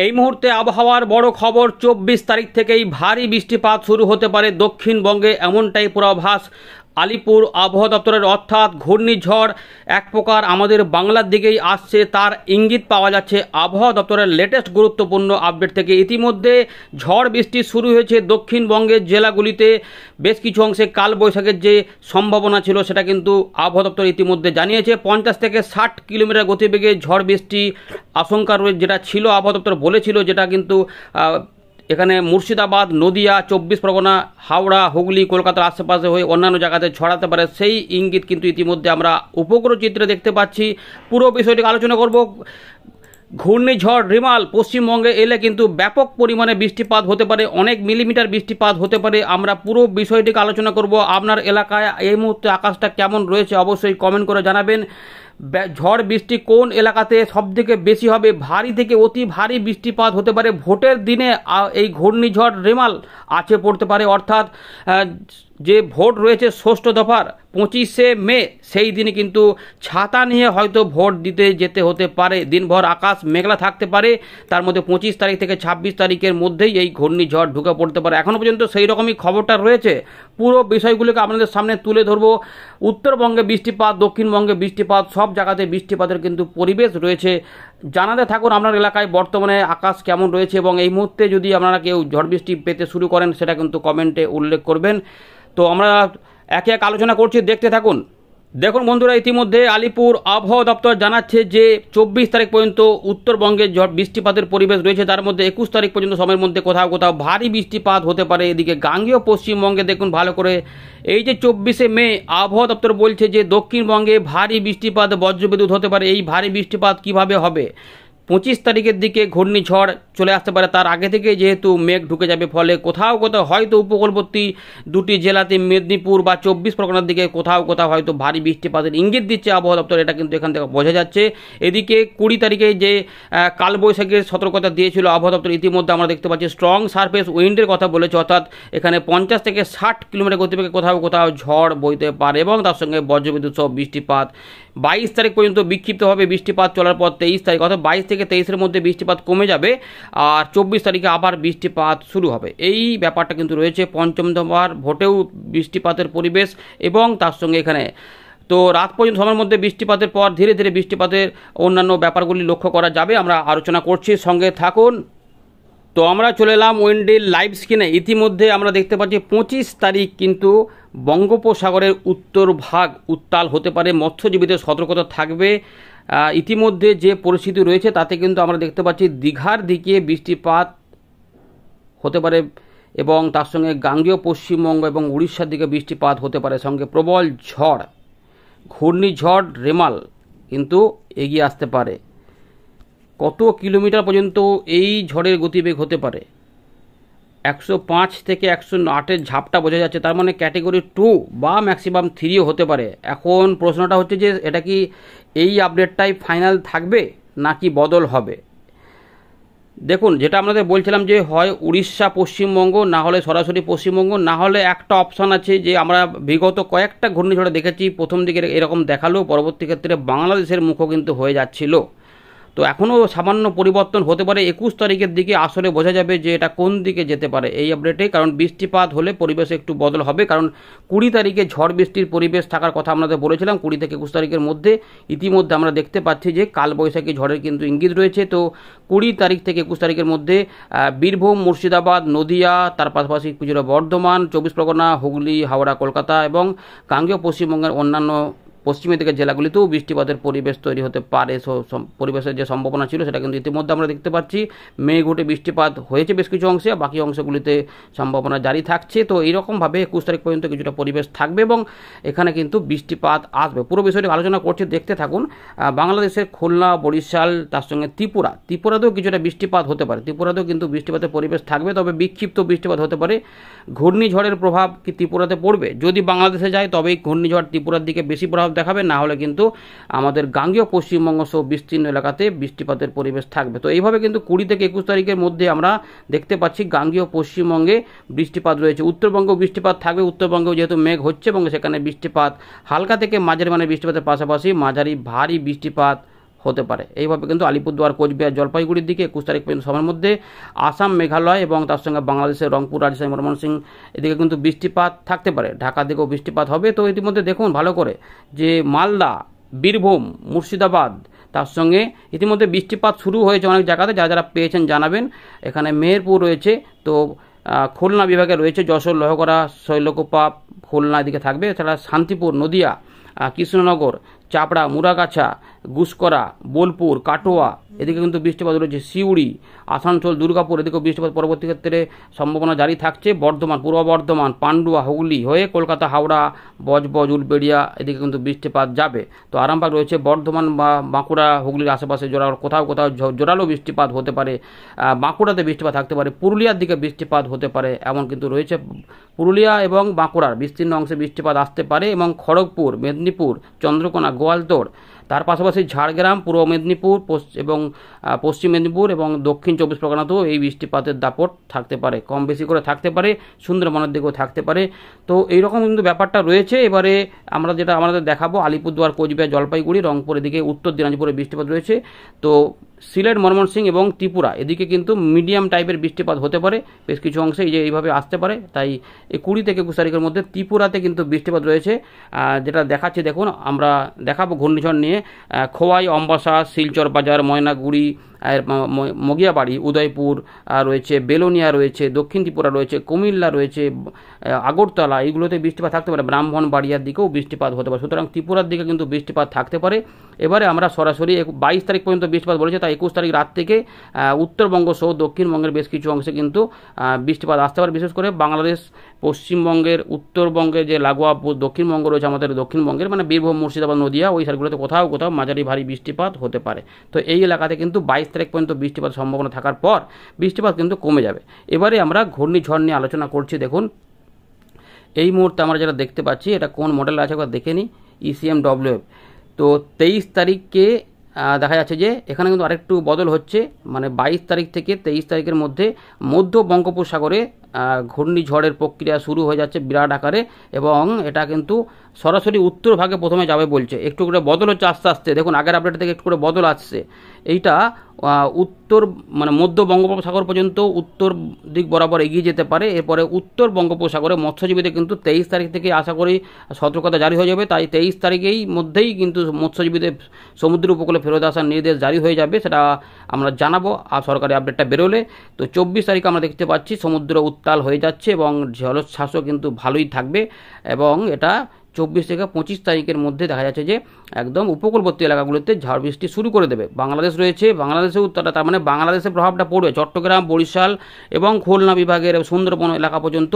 এই মুহূর্তে আবহাওয়ার বড় খবর, 24 তারিখ থেকেই ভারী বৃষ্টিপাত শুরু হতে পারে দক্ষিণবঙ্গে, এমনটাই পূর্বাভাস আলিপুর আবহাওয়া দপ্তরের। অর্থাৎ ঘূর্ণিঝড় এক প্রকার আমাদের বাংলার দিকেই আসছে, তার ইঙ্গিত পাওয়া যাচ্ছে আবহাওয়া দপ্তরের লেটেস্ট গুরুত্বপূর্ণ আপডেট থেকে। ইতিমধ্যে ঝড় বৃষ্টি শুরু হয়েছে দক্ষিণবঙ্গের জেলাগুলিতে, বেশ কিছু অংশে কালবৈশাখের যে সম্ভাবনা ছিল সেটা কিন্তু আবহাওয়া দপ্তর ইতিমধ্যে জানিয়েছে। 50 থেকে 60 কিলোমিটার গতিবেগে ঝড় বৃষ্টি আশঙ্কা রয়েছে, যেটা ছিল আবহাওয়া দপ্তর বলেছিল, যেটা কিন্তু এখানে মুর্শিদাবাদ, নদিয়া, 24 পরগনা, হাওড়া, হুগলি, কলকাতার আশেপাশে হয়ে অন্যান্য জায়গাতে ছড়াতে পারে, সেই ইঙ্গিত কিন্তু ইতিমধ্যে আমরা উপগ্রহ চিত্রে দেখতে পাচ্ছি। পুরো বিষয়টি আলোচনা করব। ঘূর্ণিঝড় রিমাল পশ্চিমবঙ্গে এলে কিন্তু ব্যাপক পরিমাণে বৃষ্টিপাত হতে পারে, অনেক মিলিমিটার বৃষ্টিপাত হতে পারে। আমরা পুরো বিষয়টিকে আলোচনা করব। আপনার এলাকায় এই মুহূর্তে আকাশটা কেমন রয়েছে অবশ্যই কমেন্ট করে জানাবেন। ঝড় বৃষ্টি কোন এলাকাতে সবথেকে বেশি হবে, ভারী থেকে অতি ভারী বৃষ্টিপাত হতে পারে। ভোটের দিনে এই ঘূর্ণিঝড় রেমাল আছড়ে পড়তে পারে, অর্থাৎ যে ভোট রয়েছে ষষ্ঠ দফার 25শে মে, সেই দিনে কিন্তু ছাতা নিয়ে হয়তো ভোট দিতে যেতে হতে পারে। দিনভর আকাশ মেঘলা থাকতে পারে, তার মধ্যে 25 তারিখ থেকে 26 তারিখের মধ্যেই এই ঘূর্ণিঝড় ঢুকে পড়তে পারে। এখনও পর্যন্ত সেই রকমই খবরটা রয়েছে। পুরো বিষয়গুলোকে আপনাদের সামনে তুলে ধরবো। উত্তরবঙ্গে বৃষ্টিপাত, দক্ষিণবঙ্গে বৃষ্টিপাত, সব জায়গাতে বৃষ্টিপাতের কিন্তু পরিবেশ রয়েছে। জানাতে থাকুন আপনার এলাকায় বর্তমানে আকাশ কেমন রয়েছে, এবং এই মুহূর্তে যদি আপনারা কেউ ঝড় বৃষ্টি পেতে শুরু করেন সেটা কিন্তু কমেন্টে উল্লেখ করবেন। তো আমরা একে এক আলোচনা করছি, দেখতে থাকুন। দেখুন বন্ধুরা, ইতিমধ্যে আলিপুর আবহাওয়া দপ্তর জানাচ্ছে যে 24 তারিখ পর্যন্ত উত্তরবঙ্গে ঝড় বৃষ্টিপাতের পরিবেশ রয়েছে, তার মধ্যে 21 তারিখ পর্যন্ত সময়ের মধ্যে কোথাও কোথাও ভারী বৃষ্টিপাত হতে পারে। এদিকে গাঙ্গেয় পশ্চিমবঙ্গে দেখুন ভালো করে, এই যে 24শে মে আবহাওয়া দপ্তর বলছে যে দক্ষিণবঙ্গে ভারী বৃষ্টিপাত, বজ্রবিদ্যুৎ হতে পারে। এই ভারী বৃষ্টিপাত কিভাবে হবে, 25 তারিখের দিকে ঘূর্ণিঝড় চলে আসতে পারে, তার আগে থেকে যেহেতু মেঘ ঢুকে যাবে, ফলে কোথাও কোথাও হয়তো উপকূলবর্তী দুটি জেলাতে, মেদিনীপুর বা 24 পরগনার দিকে কোথাও কোথাও হয়তো ভারী বৃষ্টিপাতের ইঙ্গিত দিচ্ছে আবহাওয়া দপ্তর, এটা কিন্তু এখান থেকে বোঝা যাচ্ছে। এদিকে 20 তারিখে যে কালবৈশাখীর সতর্কতা দিয়েছিল আবহাওয়া দপ্তর, ইতিমধ্যে আমরা দেখতে পাচ্ছি স্ট্রং সারফেস উইন্ডের কথা বলেছে, অর্থাৎ এখানে 50 থেকে 60 কিলোমিটার গতিবেগে কোথাও কোথাও ঝড় বইতে পারে, এবং তার সঙ্গে বজ্রবিদ্যুৎ সহ বৃষ্টিপাত। 22 তারিখ পর্যন্ত বিক্ষিপ্তভাবে বৃষ্টিপাত চলার পর 23 তারিখ, অর্থাৎ 22 থেকে 23-এর মধ্যে বৃষ্টিপাত কমে যাবে, আর 24 তারিখে আবার বৃষ্টিপাত শুরু হবে। এই ব্যাপারটা কিন্তু রয়েছে। পঞ্চম দফার ভোটেও বৃষ্টিপাতের পরিবেশ, এবং তার সঙ্গে এখানে তো রাত পর্যন্ত সময়ের মধ্যে বৃষ্টিপাতের পর ধীরে ধীরে বৃষ্টিপাতের অন্যান্য ব্যাপারগুলি লক্ষ্য করা যাবে। আমরা আলোচনা করছি, সঙ্গে থাকুন। তো আমরা চলে এলাম উইন্ডের লাইভ স্ক্রিনে। ইতিমধ্যে আমরা দেখতে পাচ্ছি 25 তারিখ কিন্তু বঙ্গোপসাগরের উত্তর ভাগ উত্তাল হতে পারে, মৎস্যজীবীদের সতর্কতা থাকবে। ইতিমধ্যে যে পরিস্থিতি রয়েছে তাতে কিন্তু আমরা দেখতে পাচ্ছি দীঘার দিকে বৃষ্টিপাত হতে পারে, এবং তার সঙ্গে গাঙ্গেয় পশ্চিমবঙ্গ এবং উড়িষ্যার দিকে বৃষ্টিপাত হতে পারে, সঙ্গে প্রবল ঝড়, ঘূর্ণিঝড় রেমাল কিন্তু এগিয়ে আসতে পারে। কত কিলোমিটার পর্যন্ত এই ঝড়ের গতিবেগ হতে পারে, 105 থেকে 108-এর ঝাপটা বোঝা যাচ্ছে, তার মানে ক্যাটেগরি 2 বা ম্যাক্সিমাম 3ও হতে পারে। এখন প্রশ্নটা হচ্ছে যে এটা কি এই আপডেটটাই ফাইনাল থাকবে নাকি বদল হবে। দেখুন, যেটা আপনাদের বলছিলাম যে হয় উড়িষ্যা পশ্চিমবঙ্গ, না হলে সরাসরি পশ্চিমবঙ্গ, না হলে একটা অপশান আছে যে আমরা বিগত কয়েকটা ঘূর্ণিঝড়ে দেখেছি, প্রথম দিকে এরকম দেখালো, পরবর্তী ক্ষেত্রে বাংলাদেশের মুখও কিন্তু হয়ে যাচ্ছিল। তো এখনও সামান্য পরিবর্তন হতে পারে। 21 তারিখের দিকে আসলে বোঝা যাবে যে এটা কোন দিকে যেতে পারে এই আপডেটে, কারণ বৃষ্টিপাত হলে পরিবেশে একটু বদল হবে। কারণ 20 তারিখে ঝড় বৃষ্টির পরিবেশ থাকার কথা আমাদের বলেছিলাম, 20 থেকে 21 তারিখের মধ্যে। ইতিমধ্যে আমরা দেখতে পাচ্ছি যে কালবৈশাখী ঝড়ের কিন্তু ইঙ্গিত রয়েছে। তো 20 তারিখ থেকে 21 তারিখের মধ্যে বীরভূম, মুর্শিদাবাদ, নদিয়া, তার পাশাপাশি কিছুটা বর্ধমান, 24 পরগনা, হুগলি, হাওড়া, কলকাতা এবং গাঙ্গেয় পশ্চিমবঙ্গের অন্যান্য পশ্চিমের দিকের জেলাগুলিতেও বৃষ্টিপাতের পরিবেশ তৈরি হতে পারে। পরিবেশের যে সম্ভাবনা ছিল সেটা কিন্তু ইতিমধ্যে আমরা দেখতে পাচ্ছি। মেঘ উঠে বৃষ্টিপাত হয়েছে বেশ কিছু অংশে, বাকি অংশগুলিতে সম্ভাবনা জারি থাকছে। তো এইরকমভাবে 21 তারিখ পর্যন্ত কিছুটা পরিবেশ থাকবে, এবং এখানে কিন্তু বৃষ্টিপাত আসবে। পুরো বিষয়টি আলোচনা করছে, দেখতে থাকুন। বাংলাদেশের খুলনা, বরিশাল, তার সঙ্গে ত্রিপুরাতেও কিছুটা বৃষ্টিপাত হতে পারে। ত্রিপুরাতেও কিন্তু বৃষ্টিপাতের পরিবেশ থাকবে, তবে বিক্ষিপ্ত বৃষ্টিপাত হতে পারে। ঘূর্ণিঝড়ের প্রভাব কি ত্রিপুরাতে পড়বে? যদি বাংলাদেশে যায় তবেই ঘূর্ণিঝড় ত্রিপুরার দিকে বেশি প্রভাব দেখাবে, না হলে কিন্তু আমাদের গাঙ্গেয় পশ্চিমবঙ্গ সহ বিস্তীর্ণ এলাকাতে বৃষ্টিপাতের পরিবেশ থাকবে। তো এইভাবে কিন্তু 20 থেকে 21 তারিখের মধ্যে আমরা দেখতে পাচ্ছি গাঙ্গেয় পশ্চিমবঙ্গে বৃষ্টিপাত রয়েছে। উত্তরবঙ্গেও বৃষ্টিপাত থাকবে, উত্তরবঙ্গেও যেহেতু মেঘ হচ্ছে এবং সেখানে বৃষ্টিপাত হালকা থেকে মাঝারি মানের বৃষ্টিপাতের পাশাপাশি মাঝারি ভারী বৃষ্টিপাত হতে পারে। এইভাবে কিন্তু আলিপুরদুয়ার, কোচবিহার, জলপাইগুড়ির দিকে 21 তারিখ পর্যন্ত সময়ের মধ্যে, আসাম, মেঘালয় এবং তার সঙ্গে বাংলাদেশের রংপুর, রাজশাহী, ময়মনসিংহ এদিকে কিন্তু বৃষ্টিপাত থাকতে পারে। ঢাকার দিকেও বৃষ্টিপাত হবে। তো ইতিমধ্যে দেখুন ভালো করে যে মালদা, বীরভূম, মুর্শিদাবাদ, তার সঙ্গে ইতিমধ্যে বৃষ্টিপাত শুরু হয়েছে অনেক জায়গাতে। যারা যারা পেয়েছেন জানাবেন। এখানে মেহেরপুর রয়েছে, তো খুলনা বিভাগে রয়েছে যশোর, লোহগড়া, শৈলকুপা, খুলনা দিকে থাকবে। এছাড়া শান্তিপুর, নদিয়া, কৃষ্ণনগর, চাপড়া, মুরাগাছা, গুসকরা, বোলপুর, কাটোয়া এদিকে কিন্তু বৃষ্টিপাত রয়েছে। সিউড়ি, আসানসোল, দুর্গাপুর এদিকেও বৃষ্টিপাত পরবর্তী ক্ষেত্রে সম্ভাবনা জারি থাকছে। বর্ধমান, পূর্ব বর্ধমান, পান্ডুয়া, হুগলি হয়ে কলকাতা, হাওড়া, বজবজ, উলবেড়িয়া এদিকে কিন্তু বৃষ্টিপাত যাবে। তো আরামবাগ রয়েছে, বর্ধমান বা বাঁকুড়া, হুগলির আশেপাশে কোথাও কোথাও জোরালো বৃষ্টিপাত হতে পারে। বাঁকুড়াতে বৃষ্টিপাত থাকতে পারে, পুরুলিয়ার দিকে বৃষ্টিপাত হতে পারে, এমন কিন্তু রয়েছে। পুরুলিয়া এবং বাঁকুড়ার বিস্তীর্ণ অংশে বৃষ্টিপাত আসতে পারে এবং খড়গপুর, মেদিনীপুর, চন্দ্রকোনা, গোয়ালতোড়, তার পাশাপাশি ঝাড়গ্রাম, পূর্ব মেদিনীপুর এবং পশ্চিম মেদিনীপুর এবং দক্ষিণ 24 পরগনাতেও এই বৃষ্টিপাতের দাপট থাকতে পারে, কম বেশি করে থাকতে পারে। সুন্দরবনের দিকেও থাকতে পারে। তো এইরকম কিন্তু ব্যাপারটা রয়েছে। এবারে আমরা যেটা আমাদের দেখাবো, আলিপুরদুয়ার, কোচবিহার, জলপাইগুড়ি, রংপুর এদিকে, উত্তর দিনাজপুরে বৃষ্টিপাত রয়েছে। তো সিলেট, ময়মনসিংহ এবং ত্রিপুরা এদিকে কিন্তু মিডিয়াম টাইপের বৃষ্টিপাত হতে পারে বেশ কিছু অংশে, এই যে এইভাবে আসতে পারে। তাই এই 20 থেকে 21 তারিখের মধ্যে ত্রিপুরাতে কিন্তু বৃষ্টিপাত রয়েছে। যেটা দেখাচ্ছি দেখুন, আমরা দেখাবো ঘূর্ণিঝড় নিয়ে। খোয়াই, অম্বাসা, শিলচর বাজার, ময়নাগুড়ি, মগিয়াবাড়ি, উদয়পুর রয়েছে, বেলোনিয়া রয়েছে, দক্ষিণ ত্রিপুরা রয়েছে, কুমিল্লা রয়েছে, আগরতলা, এইগুলোতে বৃষ্টিপাত থাকতে পারে। ব্রাহ্মণবাড়িয়ার দিকেও বৃষ্টিপাত হতে পারে। সুতরাং ত্রিপুরার দিকে কিন্তু বৃষ্টিপাত থাকতে পারে। এবারে আমরা সরাসরি 22 তারিখ পর্যন্ত বৃষ্টিপাত বলেছে, তাই 21 তারিখ রাত থেকে উত্তরবঙ্গ সহ দক্ষিণবঙ্গের বেশ কিছু অংশে কিন্তু বৃষ্টিপাত আসতে পারে। বিশেষ করে বাংলাদেশ, পশ্চিমবঙ্গের, উত্তরবঙ্গের যে লাগোয়া দক্ষিণবঙ্গ রয়েছে আমাদের দক্ষিণবঙ্গের, মানে বীরভূম, মুর্শিদাবাদ, নদিয়া ওই সাইডগুলোতে কোথাও কোথাও মাঝারি ভারী বৃষ্টিপাত হতে পারে। তো এই এলাকাতে কিন্তু 22 তারিখ পর্যন্ত বৃষ্টিপাত সম্ভাবনা থাকার পর বৃষ্টিপাত কিন্তু কমে যাবে। এবারে আমরা ঘূর্ণিঝড় নিয়ে আলোচনা করছি। দেখুন এই মুহূর্তে আমরা যেটা দেখতে পাচ্ছি, এটা কোন মডেল আছে একবার দেখে নিই, ECMWF। তো 23 তারিখকে দেখা যাচ্ছে যে এখানে কিন্তু আরেকটু বদল হচ্ছে, মানে 22 তারিখ থেকে 23 তারিখের মধ্যে মধ্য বঙ্গোপসাগরে ঘূর্ণিঝড়ের প্রক্রিয়া শুরু হয়ে যাচ্ছে বিরাট আকারে, এবং এটা কিন্তু সরাসরি উত্তর ভাগে প্রথমে যাবে বলছে। একটু করে বদল হচ্ছে আস্তে আস্তে। দেখুন আগের আপডেট থেকে একটু করে বদল আসছে। এইটা উত্তর মানে মধ্য বঙ্গোপসাগর পর্যন্ত উত্তর দিক বরাবর এগিয়ে যেতে পারে। এরপরে উত্তর বঙ্গোপসাগরে মৎস্যজীবীদের কিন্তু 23 তারিখ থেকে আশা করি সতর্কতা জারি হয়ে যাবে। তাই 23 তারিখেই মধ্যেই কিন্তু মৎস্যজীবীদের সমুদ্র উপকূলে ফেরত আসার নির্দেশ জারি হয়ে যাবে, সেটা আমরা জানাবো আর সরকারি আপডেটটা বেরোলে। তো 24 তারিখ আমরা দেখতে পাচ্ছি সমুদ্র উত্তাল হয়ে যাচ্ছে এবং জলোচ্ছ্বাসও কিন্তু ভালোই থাকবে, এবং এটা 24 থেকে 25 তারিখের মধ্যে দেখা যাচ্ছে যে একদম উপকূলবর্তী এলাকাগুলোতে ঝড় বৃষ্টি শুরু করে দেবে। বাংলাদেশ রয়েছে, বাংলাদেশের উত্তরটা, তার মানে বাংলাদেশের প্রভাবটা পড়বে চট্টগ্রাম, বরিশাল এবং খুলনা বিভাগের সুন্দরবন এলাকা পর্যন্ত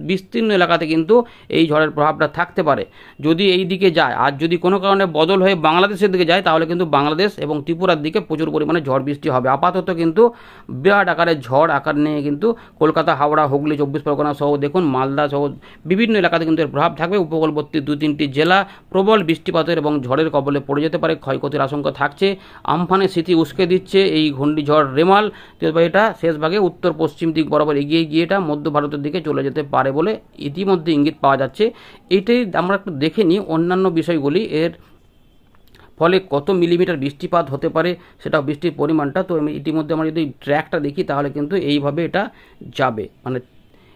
বিস্তীর্ণ এলাকাতে কিন্তু এই ঝড়ের প্রভাবটা থাকতে পারে যদি এই দিকে যায়। আর যদি কোনো কারণে বদল হয়ে বাংলাদেশের দিকে যায়, তাহলে কিন্তু বাংলাদেশ এবং ত্রিপুরার দিকে প্রচুর পরিমাণে ঝড় বৃষ্টি হবে। আপাতত কিন্তু বিরাট আকারের ঝড় আকার নিয়ে কিন্তু কলকাতা, হাওড়া, হুগলি, 24 পরগনা সহ দেখুন মালদা সহ বিভিন্ন এলাকাতে কিন্তু এর প্রভাব থাকবে। উপকূলবর্তী 2-3টি জেলা প্রবল বৃষ্টিপাতের এবং ঝড়ের কবলে পড়ে যেতে পারে, ক্ষয়ক্ষতির আশঙ্কা থাকছে। আমফানের স্মৃতি উস্কে দিচ্ছে এই ঘূর্ণিঝড় রেমাল। এটা শেষ ভাগে উত্তর পশ্চিম দিক বরাবর এগিয়ে গিয়ে এটা মধ্য ভারতের দিকে চলে যেতে পারে বলে ইতিমধ্যে ইঙ্গিত পাওয়া যাচ্ছে। এটাই আমরা একটু দেখে নিই অন্যান্য বিষয়গুলি, এর ফলে কত মিলিমিটার বৃষ্টিপাত হতে পারে, সেটা বৃষ্টির পরিমাণটা। তো ইতিমধ্যে আমরা যদি ট্র্যাকটা দেখি তাহলে কিন্তু এইভাবে এটা যাবে, মানে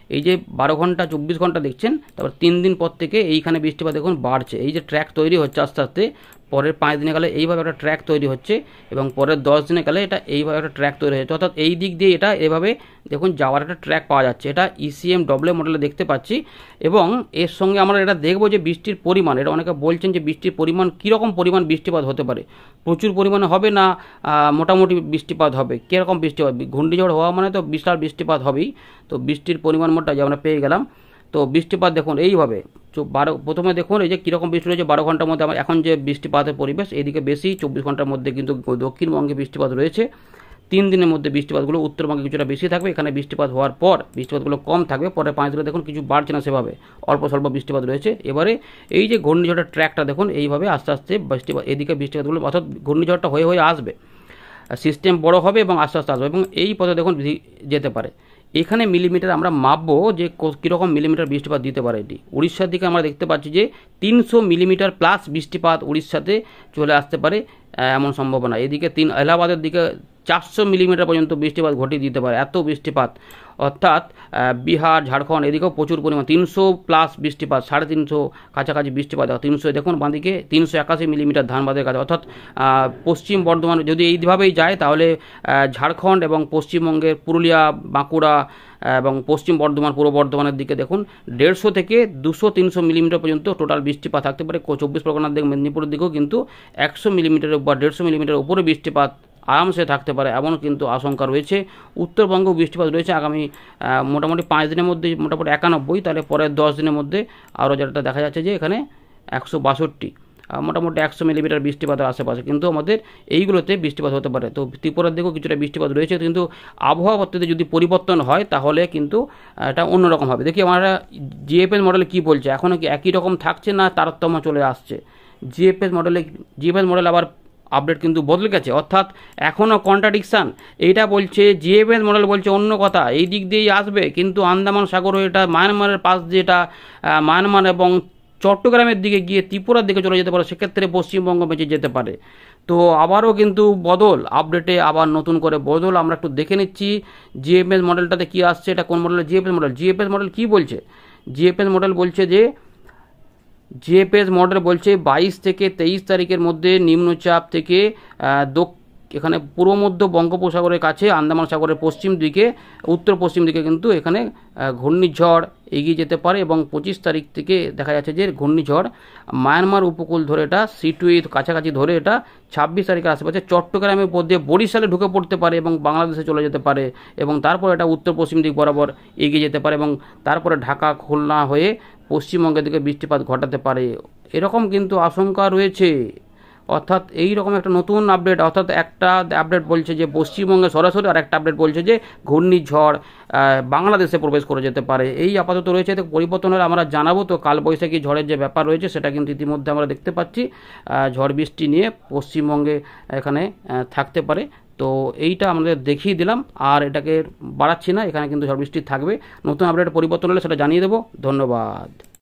এই যে 12 ঘন্টা 24 ঘন্টা দেখছেন, তারপর 3 দিন পর থেকে এইখানে বৃষ্টিপাত দেখুন বাড়ছে। এই যে ট্র্যাক তৈরি হচ্ছে আস্তে আস্তে, পরের 5 দিনে গেলে এইভাবে একটা ট্র্যাক তৈরি হচ্ছে, এবং পরের 10 দিনে গেলে এটা এইভাবে একটা ট্র্যাক তৈরি হচ্ছে। অর্থাৎ এই দিক দিয়ে এটা এভাবে দেখুন যাওয়ার একটা ট্র্যাক পাওয়া যাচ্ছে। এটা ECMWF মডেলে দেখতে পাচ্ছি। এবং এর সঙ্গে আমরা এটা দেখবো যে বৃষ্টির পরিমাণ, এটা অনেকে বলছেন যে বৃষ্টির পরিমাণ কীরকম পরিমাণ বৃষ্টিপাত হতে পারে, প্রচুর পরিমাণে হবে না মোটামুটি বৃষ্টিপাত হবে, কীরকম বৃষ্টিপাত। ঘূর্ণিঝড় হওয়া মানে তো বিশাল বৃষ্টিপাত হবেই। তো বৃষ্টির পরিমাণ মোটটা যে আমরা পেয়ে গেলাম। তো বৃষ্টিপাত দেখুন এইভাবে প্রথমে দেখুন এই যে কীরকম বৃষ্টি রয়েছে 12 ঘন্টার মধ্যে। আমার এখন যে বৃষ্টিপাতের পরিবেশ এদিকে বেশি, 24 ঘন্টার মধ্যে কিন্তু দক্ষিণবঙ্গে বৃষ্টিপাত রয়েছে। 3 দিনের মধ্যে বৃষ্টিপাতগুলো উত্তরবঙ্গে কিছুটা বেশি থাকবে, এখানে বৃষ্টিপাত হওয়ার পর বৃষ্টিপাতগুলো কম থাকবে। পরে 5 দিনে দেখুন কিছু বাড়ছে না, সেভাবে অল্প স্বল্প বৃষ্টিপাত রয়েছে। এবারে এই যে ঘূর্ণিঝড়ের ট্র্যাকটা দেখুন এইভাবে আস্তে আস্তে বৃষ্টিপাত এদিকে বৃষ্টিপাতগুলো, অর্থাৎ ঘূর্ণিঝড়টা হয়ে হয়ে আসবে, সিস্টেম বড় হবে এবং আস্তে আস্তে আসবে, এবং এই পথে দেখুন যেতে পারে। এখানে মিলিমিটার আমরা মাপবো যে কীরকম মিলিমিটার বৃষ্টিপাত দিতে পারে। এটি উড়িষ্যার দিকে আমরা দেখতে পাচ্ছি যে 300 মিলিমিটার প্লাস বৃষ্টিপাত উড়িষ্যাতে চলে আসতে পারে এমন সম্ভাবনা। এদিকে এলাহাবাদের দিকে 400 মিলিমিটার পর্যন্ত বৃষ্টিপাত ঘটিয়ে দিতে পারে, এত বৃষ্টিপাত। অর্থাৎ বিহার, ঝাড়খণ্ড এদিকেও প্রচুর পরিমাণ 300+ বৃষ্টিপাত, 350 কাছাকাছি বৃষ্টিপাত। 300 দেখুন বাঁদিকে 381 মিলিমিটার ধানবাদের কাছে। অর্থাৎ পশ্চিম বর্ধমান যদি এইভাবেই যায় তাহলে ঝাড়খণ্ড এবং পশ্চিমবঙ্গের পুরুলিয়া, বাঁকুড়া এবং পশ্চিম বর্ধমান, পূর্ব বর্ধমানের দিকে দেখুন 150 থেকে 200-300 মিলিমিটার পর্যন্ত টোটাল বৃষ্টিপাত থাকতে পারে। 24 পরগনার দিকে, মেদিনীপুরের দিকেও কিন্তু 100 মিলিমিটারের বা 150 মিলিমিটার উপরে বৃষ্টিপাত আরামসে থাকতে পারে, এমন কিন্তু আশঙ্কা রয়েছে। উত্তরবঙ্গেও বৃষ্টিপাত রয়েছে আগামী মোটামুটি 5 দিনের মধ্যে, মোটামুটি 91, তাহলে পরের 10 দিনের মধ্যে আরও যেটা দেখা যাচ্ছে যে এখানে 162, মোটামুটি 100 মিলিমিটার বৃষ্টিপাতের আশেপাশে কিন্তু আমাদের এইগুলোতে বৃষ্টিপাত হতে পারে। তো ত্রিপুরার দিকেও কিছুটা বৃষ্টিপাত রয়েছে, কিন্তু আবহাওয়া পদ্ধতিতে যদি পরিবর্তন হয় তাহলে কিন্তু এটা অন্যরকম হবে। দেখি আমরা জিএফএস মডেলে কী বলছে, এখনও কি একই রকম থাকছে না তারতম্য চলে আসছে? জিএফএস মডেল আবার আপডেট কিন্তু বদলে গেছে, অর্থাৎ এখনও কন্ট্রাডিকশান। এইটা বলছে জিএফএস মডেল বলছে অন্য কথা, এই দিক দিয়েই আসবে, কিন্তু আন্দামান সাগর হয়ে এটা মায়ানমারের পাশ দিয়ে এটা মায়ানমার এবং চট্টগ্রামের দিকে গিয়ে ত্রিপুরার দিকে চলে যেতে পারে, সেক্ষেত্রে পশ্চিমবঙ্গ বেঁচে যেতে পারে। তো আবারও কিন্তু বদল, আপডেটে আবার নতুন করে বদল। আমরা একটু দেখে নিচ্ছি জিএফএস মডেলটাতে কী আসছে, এটা কোন মডেলের জিএফএস মডেল কী বলছে। জিএফএস মডেল বলছে 22 থেকে 23 তারিখের মধ্যে নিম্নচাপ থেকে এখানে পূর্ব মধ্য বঙ্গোপসাগরের কাছে আন্দামান সাগরের পশ্চিম দিকে, উত্তর পশ্চিম দিকে কিন্তু এখানে ঘূর্ণিঝড় এগিয়ে যেতে পারে, এবং 25 তারিখ থেকে দেখা যাচ্ছে যে ঘূর্ণিঝড় মায়ানমার উপকূল ধরে এটা সিটুই কাছাকাছি ধরে এটা 26 তারিখের আশেপাশে চট্টগ্রামের মধ্যে বরিশালে ঢুকে পড়তে পারে এবং বাংলাদেশে চলে যেতে পারে, এবং তারপর এটা উত্তর পশ্চিম দিক বরাবর এগিয়ে যেতে পারে, এবং তারপরে ঢাকা, খুলনা হয়ে পশ্চিমবঙ্গের দিকে বৃষ্টিপাত ঘটাতে পারে, এরকম কিন্তু আশঙ্কা রয়েছে। অর্থাৎ এই রকম একটা নতুন আপডেট, অর্থাৎ একটা আপডেট বলছে যে পশ্চিমবঙ্গে সরাসরি, আর একটা আপডেট বলছে যে ঘূর্ণিঝড় বাংলাদেশে প্রবেশ করে যেতে পারে। এই আপাতত রয়েছে, এতে পরিবর্তন হলে আমরা জানাবো। তো কালবৈশাখী ঝড়ের যে ব্যাপার রয়েছে সেটা কিন্তু ইতিমধ্যে আমরা দেখতে পাচ্ছি, ঝড় বৃষ্টি নিয়ে পশ্চিমবঙ্গে এখানে থাকতে পারে। তো এইটা আমাদের দেখিয়ে দিলাম, আর এটাকে বাড়াচ্ছি না, এখানে কিন্তু ঝড় বৃষ্টি থাকবে। নতুন আপডেট পরিবর্তন হলে সেটা জানিয়ে দেবো। ধন্যবাদ।